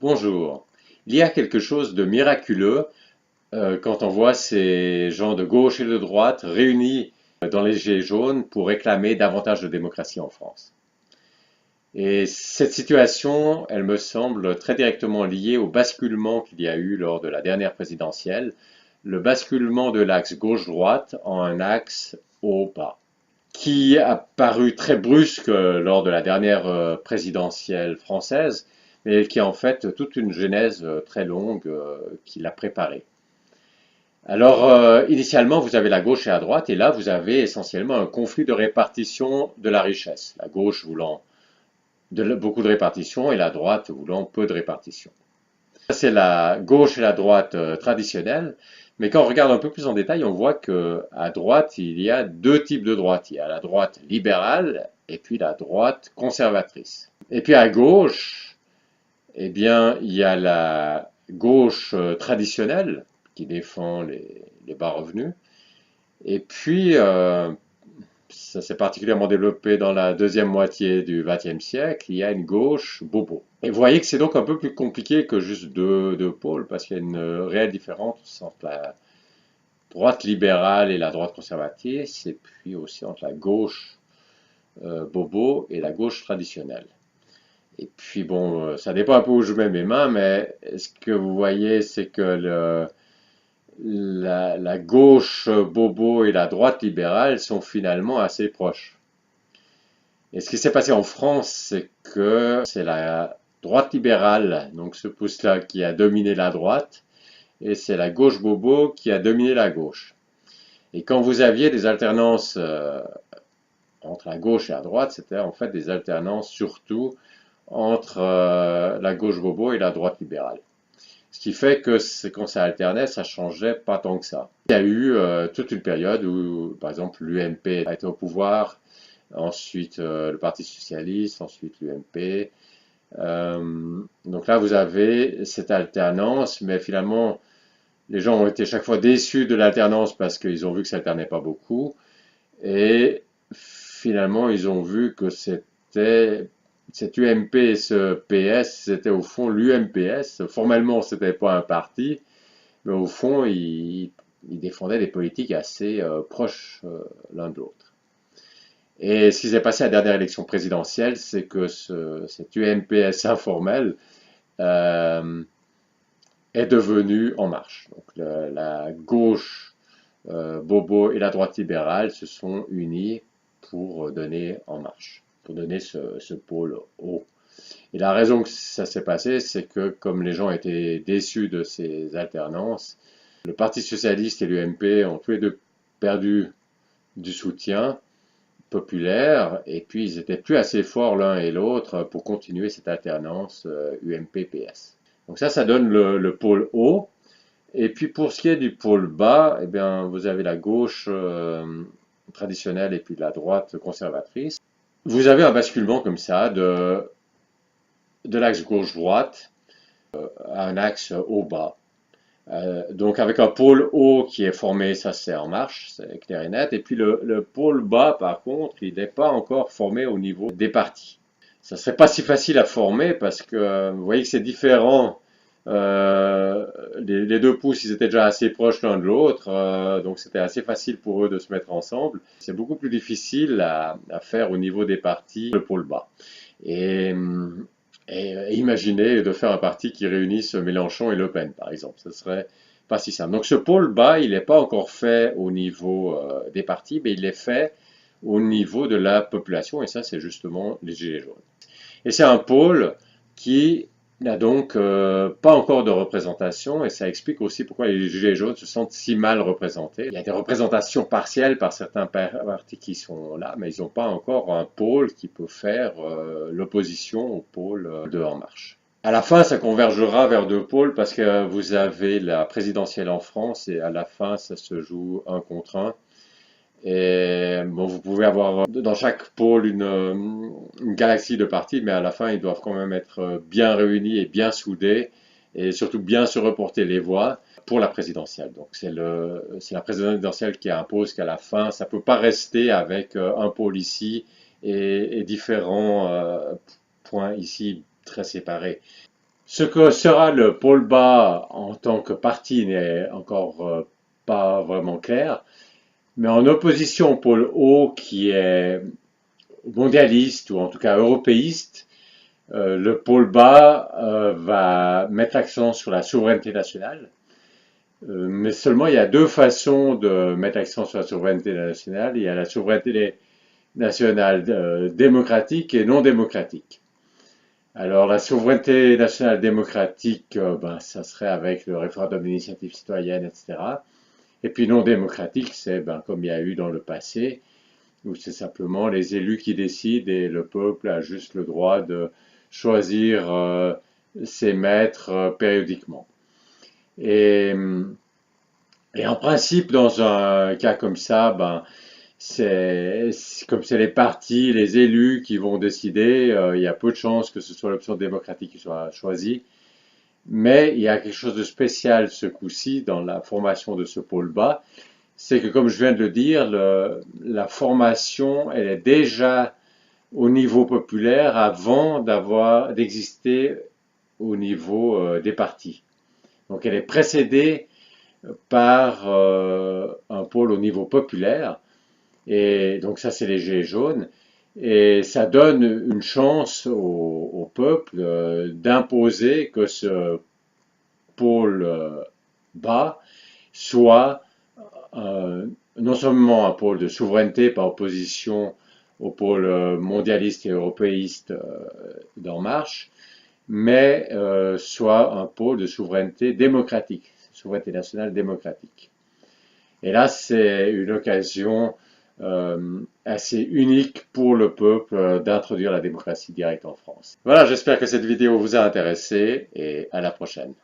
Bonjour. Il y a quelque chose de miraculeux quand on voit ces gens de gauche et de droite réunis dans les Gilets jaunes pour réclamer davantage de démocratie en France. Et cette situation, elle me semble très directement liée au basculement qu'il y a eu lors de la dernière présidentielle, le basculement de l'axe gauche-droite en un axe haut-bas, qui a paru très brusque lors de la dernière présidentielle française, mais qui est en fait toute une genèse très longue qui l'a préparée. Alors, initialement, vous avez la gauche et la droite, et là, vous avez essentiellement un conflit de répartition de la richesse. La gauche voulant beaucoup de répartition et la droite voulant peu de répartition. Ça, c'est la gauche et la droite traditionnelle, mais quand on regarde un peu plus en détail, on voit qu'à droite, il y a deux types de droite. Il y a la droite libérale et puis la droite conservatrice. Et puis à gauche, eh bien, il y a la gauche traditionnelle qui défend les bas revenus. Et puis, ça s'est particulièrement développé dans la deuxième moitié du XXe siècle, il y a une gauche bobo. Et vous voyez que c'est donc un peu plus compliqué que juste deux pôles, parce qu'il y a une réelle différence entre la droite libérale et la droite conservatrice, et puis aussi entre la gauche bobo et la gauche traditionnelle. Et puis bon, ça dépend un peu où je mets mes mains, mais ce que vous voyez, c'est que la gauche bobo et la droite libérale sont finalement assez proches. Et ce qui s'est passé en France, c'est que c'est la droite libérale, donc ce pouce-là, qui a dominé la droite, et c'est la gauche bobo qui a dominé la gauche. Et quand vous aviez des alternances entre la gauche et la droite, c'était en fait des alternances surtout entre la gauche bobo et la droite libérale. Ce qui fait que quand ça alternait, ça changeait pas tant que ça. Il y a eu toute une période où, par exemple, l'UMP a été au pouvoir, ensuite le Parti socialiste, ensuite l'UMP. Donc là, vous avez cette alternance, mais finalement, les gens ont été chaque fois déçus de l'alternance parce qu'ils ont vu que ça alternait pas beaucoup. Et finalement, ils ont vu que c'était cet UMP et ce PS, c'était au fond l'UMPS. Formellement, c'était pas un parti, mais au fond, ils défendaient des politiques assez proches l'un de l'autre. Et ce qui s'est passé à la dernière élection présidentielle, c'est que cet UMPS informel euh, est devenu En Marche. Donc la gauche bobo et la droite libérale se sont unis pour donner En Marche, pour donner ce pôle haut. Et la raison que ça s'est passé, c'est que comme les gens étaient déçus de ces alternances, le Parti socialiste et l'UMP ont tous les deux perdu du soutien populaire, et puis ils étaient plus assez forts l'un et l'autre pour continuer cette alternance UMP-PS. Donc ça donne le pôle haut. Et puis pour ce qui est du pôle bas, eh bien, vous avez la gauche traditionnelle et puis la droite conservatrice. Vous avez un basculement comme ça de l'axe gauche-droite à un axe haut-bas. Donc avec un pôle haut qui est formé, ça c'est En Marche, c'est clair et net. Et puis le pôle bas, par contre, il n'est pas encore formé au niveau des partis. Ça serait pas si facile à former parce que vous voyez que c'est différent. Les deux pouces, ils étaient déjà assez proches l'un de l'autre, donc c'était assez facile pour eux de se mettre ensemble. C'est beaucoup plus difficile à faire au niveau des partis, le pôle bas. Et, et imaginez de faire un parti qui réunisse Mélenchon et Le Pen, par exemple. Ce serait pas si simple. Donc ce pôle bas, il n'est pas encore fait au niveau des partis, mais il est fait au niveau de la population, et ça, c'est justement les Gilets jaunes. Et c'est un pôle qui n'a donc pas encore de représentation, et ça explique aussi pourquoi les Gilets jaunes se sentent si mal représentés. Il y a des représentations partielles par certains partis qui sont là, mais ils n'ont pas encore un pôle qui peut faire l'opposition au pôle de En Marche. À la fin, ça convergera vers deux pôles parce que vous avez la présidentielle en France et à la fin, ça se joue un contre un. Et bon, vous pouvez avoir dans chaque pôle une galaxie de partis, mais à la fin, ils doivent quand même être bien réunis et bien soudés, et surtout bien se reporter les voix pour la présidentielle. Donc c'est la présidentielle qui impose qu'à la fin, ça peut pas rester avec un pôle ici et différents points ici très séparés. Ce que sera le pôle bas en tant que parti n'est encore pas vraiment clair, mais en opposition au pôle haut qui est mondialiste ou en tout cas européiste, le pôle bas va mettre l'accent sur la souveraineté nationale. Mais seulement il y a deux façons de mettre l'accent sur la souveraineté nationale. Il y a la souveraineté nationale démocratique et non démocratique. Alors la souveraineté nationale démocratique, ça serait avec le référendum d'initiative citoyenne, etc. Et puis non démocratique, c'est comme il y a eu dans le passé, où c'est simplement les élus qui décident et le peuple a juste le droit de choisir ses maîtres périodiquement. Et, et en principe, dans un cas comme ça, comme c'est les partis, les élus qui vont décider, il y a peu de chances que ce soit l'option démocratique qui soit choisie. Mais il y a quelque chose de spécial ce coup-ci dans la formation de ce pôle bas, c'est que comme je viens de le dire, la formation, elle est déjà au niveau populaire avant d'exister au niveau des partis. Donc elle est précédée par un pôle au niveau populaire. Et donc ça, c'est les Gilets jaunes. Et ça donne une chance au peuple d'imposer que ce pôle bas soit non seulement un pôle de souveraineté par opposition au pôle mondialiste et européiste d'En Marche, mais soit un pôle de souveraineté démocratique, souveraineté nationale démocratique. Et là, c'est une occasion assez unique pour le peuple d'introduire la démocratie directe en France. Voilà, j'espère que cette vidéo vous a intéressé et à la prochaine.